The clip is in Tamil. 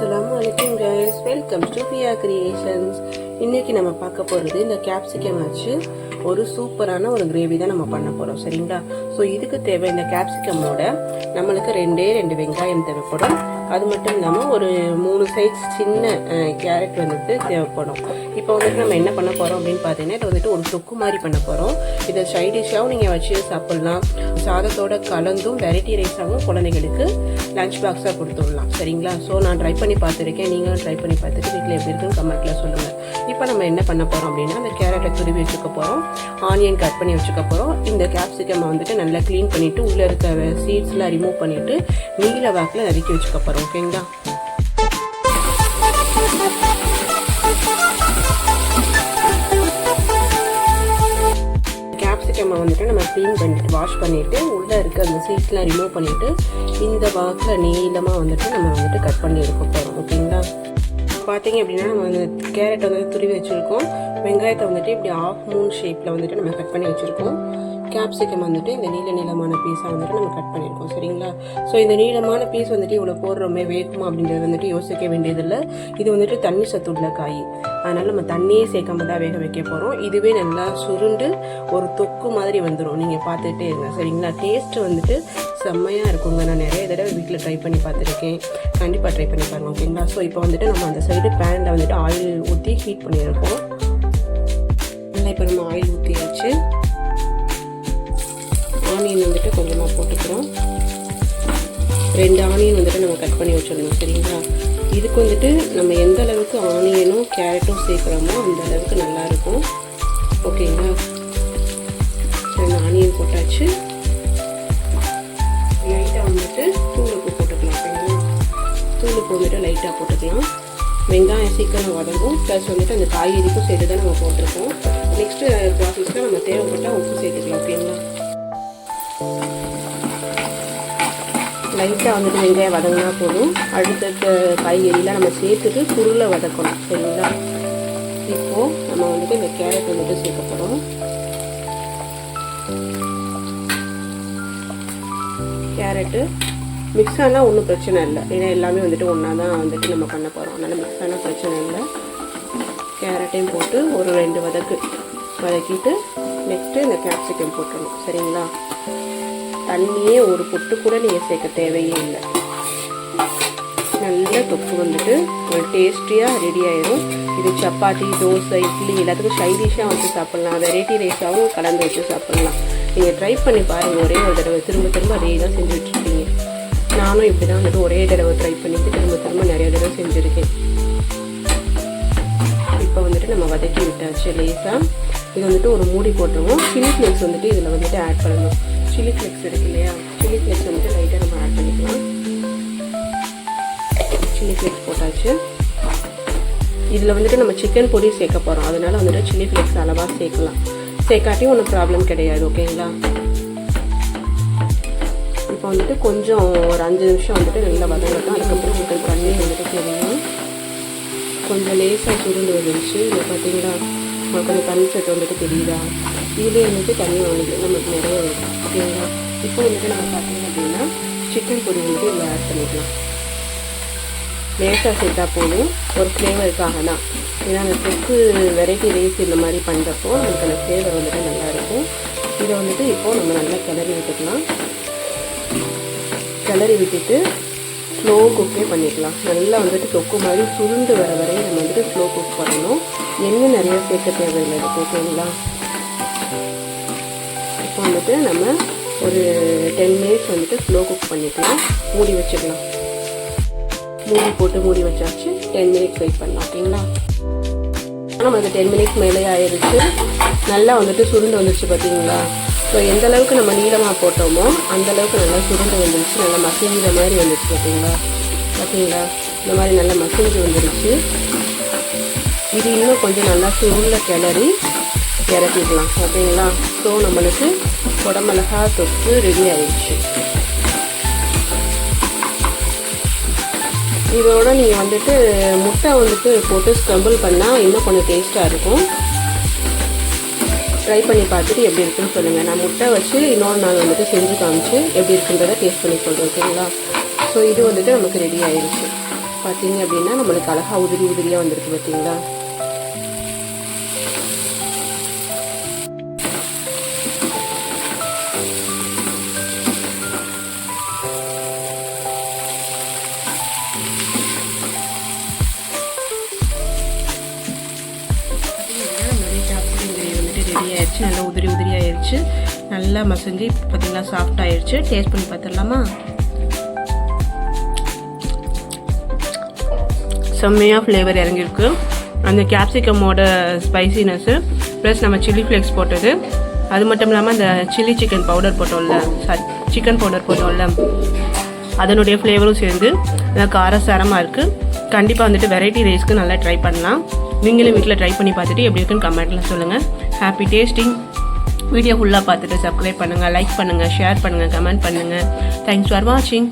Assalamu alaikum guys, welcome to Pia Creations. இன்னைக்கு நம்ம பார்க்க போகிறது இந்த கேப்சிகம் வச்சு ஒரு சூப்பரான ஒரு கிரேவி தான் நம்ம பண்ண போகிறோம், சரிங்களா? ஸோ இதுக்கு தேவை இந்த கேப்சிகமோட நம்மளுக்கு ரெண்டு வெங்காயம் தேவைப்படும். அது மட்டும் இல்லாமல் ஒரு 3 சைஸ் சின்ன கேரட் வந்துட்டு தேவைப்படும். இப்போ வந்துட்டு நம்ம என்ன பண்ண போகிறோம் அப்படின்னு பார்த்தீங்கன்னா, இது வந்துட்டு ஒரு தொக்கு மாதிரி பண்ண போகிறோம். இதை சைட் டிஷ்ஷாகவும் நீங்கள் வச்சு சாப்பிட்லாம், சாதத்தோட கலந்தும் வெரைட்டி ரைஸாகவும் குழந்தைங்களுக்கு லஞ்ச் பாக்ஸாக கொடுத்துடலாம், சரிங்களா? ஸோ நான் ட்ரை பண்ணி பார்த்துருக்கேன், நீங்களும் ட்ரை பண்ணி பார்த்துட்டு வீட்டில் எப்படி இருக்குன்னு கமெண்ட்டில் சொல்லுங்கள். இப்போ நம்ம என்ன பண்ண போகிறோம் அப்படின்னா, அந்த கேரட்டை துருவி வச்சுக்க போகிறோம், ஆனியன் கட் பண்ணி வச்சுக்க போகிறோம். இந்த கேப்சிகம் வந்துட்டு நல்லா க்ளீன் பண்ணிவிட்டு உள்ளே இருக்க சீட்ஸ்லாம் ரிமூவ் பண்ணிவிட்டு நீல வாக்கில் நறுக்கி வச்சுக்க போகிறோம், ஓகேங்களா? கேப்சிகம் வந்துட்டு நம்ம க்ளீன் பண்ணிட்டு வாஷ் பண்ணிவிட்டு உள்ளே இருக்க அந்த சீட்ஸ்லாம் ரிமூவ் பண்ணிவிட்டு இந்த வாக்கில் நீளமாக வந்துட்டு நம்ம வந்துட்டு கட் பண்ணி எடுக்க போகிறோம், ஓகேங்களா? பார்த்தீங்க அப்படின்னா நம்ம வந்து கேரட் வந்துட்டு துருவி வச்சுருக்கோம், வெங்காயத்தை வந்துட்டு இப்படி ஆஃப் மூன் ஷேப்பில் வந்துட்டு நம்ம கட் பண்ணி வச்சுருக்கோம், கேப்சிகம் வந்துட்டு இந்த நீளமான பீஸாக வந்துட்டு நம்ம கட் பண்ணியிருக்கோம், சரிங்களா? ஸோ இந்த நீளமான பீஸ் வந்துட்டு இவ்வளோ போடுறோமே வேகுமா அப்படின்றது வந்துட்டு யோசிக்க வேண்டியதில்லை. இது வந்துட்டு தண்ணி சத்துள்ள காய், அதனால் நம்ம தண்ணியே சேர்க்காம தான் வேக வைக்க போகிறோம். இதுவே நல்லா சுருண்டு ஒரு தொக்கு மாதிரி வந்துடும், நீங்கள் பார்த்துட்டே இருங்க, சரிங்களா? டேஸ்ட்டு வந்துட்டு செம்மையாக இருக்குங்க. நான் நிறைய தடவை வீட்டில் ட்ரை பண்ணி பார்த்துருக்கேன், கண்டிப்பாக ட்ரை பண்ணி பாருங்கள், ஓகேங்களா? ஸோ இப்போ வந்துட்டு நம்ம அந்த சைடு பேனில் வந்துட்டு ஆயில் ஊற்றி ஹீட் பண்ணியிருக்கோம். நல்லா இப்போ நம்ம ஆயில் ஊற்றியாச்சு. ஆனியன் வந்துட்டு கொஞ்சமாக போட்டுக்கிறோம். 2 ஆனியன் வந்துட்டு நம்ம கட் பண்ணி வச்சிடணும், சரிங்களா? இதுக்கு வந்துட்டு நம்ம எந்த அளவுக்கு ஆனியனும் கேரட்டும் சேர்க்குறோமோ அந்த அளவுக்கு நல்லாயிருக்கும், ஓகேங்களா? சரி, ஆனியன் போட்டாச்சு. லைட்டாக வந்துட்டு தூளுப்பு போட்டுக்கலாம், ஓகேங்களா? தூளுப்பு வந்துட்டு லைட்டாக போட்டுக்கலாம். வெங்காயம் சீக்கிரம் வதங்கும், ப்ளஸ் வந்துட்டு அந்த காய்கறிக்கும் சேர்த்து தான் நம்ம போட்டிருக்கோம். நெக்ஸ்ட்டு ப்ராசஸில் நம்ம தேவைப்பட்டால் உப்பு சேர்த்துக்கலாம், ஓகேங்களா? லைட்டாக வந்துட்டு வெங்காயம் வதங்கினா போதும். அடுத்த காய்கறிலாம் நம்ம சேர்த்துட்டு குருளை வதக்கணும், சரிங்களா? இப்போது நம்ம வந்துட்டு இந்த கேரட் வந்துட்டு சேர்க்க போகிறோம். கேரட்டு மிக்ஸ் ஆனால் ஒன்றும் பிரச்சனை இல்லை, ஏன்னா எல்லாமே வந்துட்டு ஒன்றா தான் வந்துட்டு நம்ம பண்ண போகிறோம், அதனால் மிக்ஸ் ஆனால் பிரச்சனை இல்லை. கேரட்டையும் போட்டு ஒரு 2 வதக்கிட்டு நெக்ஸ்ட்டு இந்த கேப்சிகம் போட்டுடணும், சரிங்களா? தண்ணியே ஒரு பொட்டு கூட நீங்கள் சேர்க்க தேவையே இல்லை. நல்ல தொக்கு வந்துட்டு ஒரு டேஸ்டியாக ரெடி ஆயிடும். இது சப்பாத்தி, தோசை, இட்லி எல்லாத்துக்கும் சைடிஷாக வச்சு சாப்பிட்லாம், வெரைட்டி ரைஸாகவும் கலந்து வச்சு சாப்பிட்லாம். நீங்கள் ட்ரை பண்ணி பாருங்கள், ஒரே ஒரு தடவை திரும்ப அதே தான் செஞ்சுட்ருக்கீங்க. நானும் இப்படி தான் வந்துட்டு ஒரே தடவை ட்ரை பண்ணிவிட்டு திரும்ப நிறைய தடவை செஞ்சுருக்கேன். இப்போ வந்துட்டு நம்ம வதக்கி விட்டாச்சு லேஸாக. இது வந்துட்டு ஒரு மூடி போட்டுருவோம். சில்லி ஃப்ளேக்ஸ் வந்துட்டு இதில் வந்துட்டு ஆட் பண்ணணும். சில்லி ஃப்ளேக்ஸ் இருக்கு இல்லையா, சில்லி ஃப்ளேக்ஸ் வந்துட்டு லைட்டாக நம்ம ஆட் பண்ணிக்கலாம். சில்லி ஃப்ளேக்ஸ் போட்டாச்சு. இதில் வந்துட்டு நம்ம சிக்கன் பொடி சேர்க்க போகிறோம், அதனால் வந்துட்டு சில்லி ஃப்ளேக்ஸ் அளவாக சேர்க்கலாம். சேர்க்காட்டியும் ஒன்றும் ப்ராப்ளம் கிடையாது, ஓகேங்களா? இப்போ வந்துட்டு கொஞ்சம் ஒரு 5 நிமிஷம் வந்துட்டு நல்லா வதங்கட்டும். அதுக்கப்புறம் உங்களுக்கு தண்ணி வந்துட்டு தெரியும். கொஞ்சம் லேசாக சுருண்டு வந்துருச்சு. இதை பார்த்தீங்களா, உங்களுக்கு அந்த தண்ணி சட்டு வந்துட்டு தெரியுதா? இதுலேயே வந்துட்டு தண்ணி வந்துட்டு நமக்கு நிறைய வரும், ஓகேங்களா? இப்போ வந்துட்டு நம்ம பார்த்தீங்க அப்படின்னா சிக்கன் பொடி வந்துட்டு இதில் ஆட் பண்ணிக்கலாம். லேசாக சேர்த்தா போதும், ஒரு ஃப்ளேவருக்காக தான். ஏன்னா அந்த தொக்கு வெரைட்டி ரைஸ் இந்த மாதிரி பண்ணுறப்போ நமக்கு அந்த ஃப்ளேவர் வந்துட்டு நல்லாயிருக்கும். இதை வந்துட்டு இப்போது நம்ம நல்லா கிளறி விட்டுக்கலாம். கிளறி விட்டுட்டு ஸ்லோ குக்கே பண்ணிக்கலாம். நல்லா வந்துட்டு தொக்கு மாதிரி சுருண்டு வர வரையும் நம்ம வந்துட்டு ஸ்லோ குக் பண்ணணும். எண்ணெய் நிறைய சேர்க்க தேவையில்லை, ஓகேங்களா? இப்போ வந்துட்டு நம்ம ஒரு 10 மினிட்ஸ் வந்துட்டு ஸ்லோ குக் பண்ணிக்கலாம். மூடி வச்சுக்கலாம். மூடி வச்சாச்சு. 10 மினிட்ஸ் வெயிட் பண்ணலாம், ஓகேங்களா? நமக்கு 10 மினிட்ஸ் மேலே ஆயிடுச்சு. நல்லா வந்துட்டு சுருண்டு வந்துருச்சு, பார்த்தீங்களா? ஸோ எந்த அளவுக்கு நம்ம நீளமாக போட்டோமோ அந்தளவுக்கு நல்லா சுருண்டு வந்துருச்சு, நல்லா மசிஞ்ச மாதிரி வந்துருச்சு, பார்த்தீங்களா? இந்த மாதிரி நல்லா மசிஞ்சு வந்துருச்சு. இது இன்னும் கொஞ்சம் நல்லா சுருள கிளறி இறக்கிக்கலாம், ஓகேங்களா? ஸோ நம்மளுக்கு குடமிளகா தொக்கு ரெடி ஆயிடுச்சு. இதோட நீங்கள் வந்துட்டு முட்டை வந்துட்டு போட்டு ஸ்க்ரம்பிள் பண்ணால் இன்னும் கொஞ்சம் டேஸ்ட்டாக இருக்கும். ட்ரை பண்ணி பார்த்துட்டு எப்படி இருக்குன்னு சொல்லுங்கள். நான் முட்டை வச்சு இன்னொரு நாள் வந்துட்டு செஞ்சு காமிச்சு எப்படி இருக்குன்றதை டேஸ்ட் பண்ணி சொல்கிறேன், ஓகேங்களா? ஸோ இது வந்துட்டு நமக்கு ரெடி ஆயிடுச்சு. பார்த்தீங்க அப்படின்னா நம்மளுக்கு அழகாக உதிரி உதிரியாக வந்திருக்கு பார்த்தீங்களா. ரெடி ஆயிடுச்சு, நல்லா உதிரி உதிரி ஆயிடுச்சு, நல்லா மசஞ்சி பார்த்தீங்களா சாஃப்ட் ஆயிடுச்சு. டேஸ்ட் பண்ணி பார்த்துடலாமா? செம்மையாக ஃப்ளேவர் இறங்கியிருக்கு. அந்த கேப்சிகமோட ஸ்பைசினஸ்ஸு ப்ளஸ் நம்ம சில்லி ஃப்ளேக்ஸ் போட்டது, அது மட்டும் இல்லாமல் அந்த சில்லி சிக்கன் பவுடர் போட்டோம்ல, சிக்கன் பவுடர் போட்டோம்ல, அதனுடைய ஃப்ளேவரும் சேர்ந்து காரசாரமாக இருக்குது. கண்டிப்பாக வந்துட்டு வெரைட்டி ரைஸ்க்கு நல்லா ட்ரை பண்ணலாம். நீங்களும் வீட்டில் ட்ரை பண்ணி பார்த்துட்டு எப்படி இருக்குன்னு கமெண்ட்டில் சொல்லுங்கள். Happy tasting. வீடியோ ஃபுல்லாக பார்த்துட்டு சப்ஸ்கிரைப் பண்ணுங்கள், லைக் பண்ணுங்கள், ஷேர் பண்ணுங்கள், கமெண்ட் பண்ணுங்கள். தேங்க்ஸ் ஃபார் வாட்சிங்.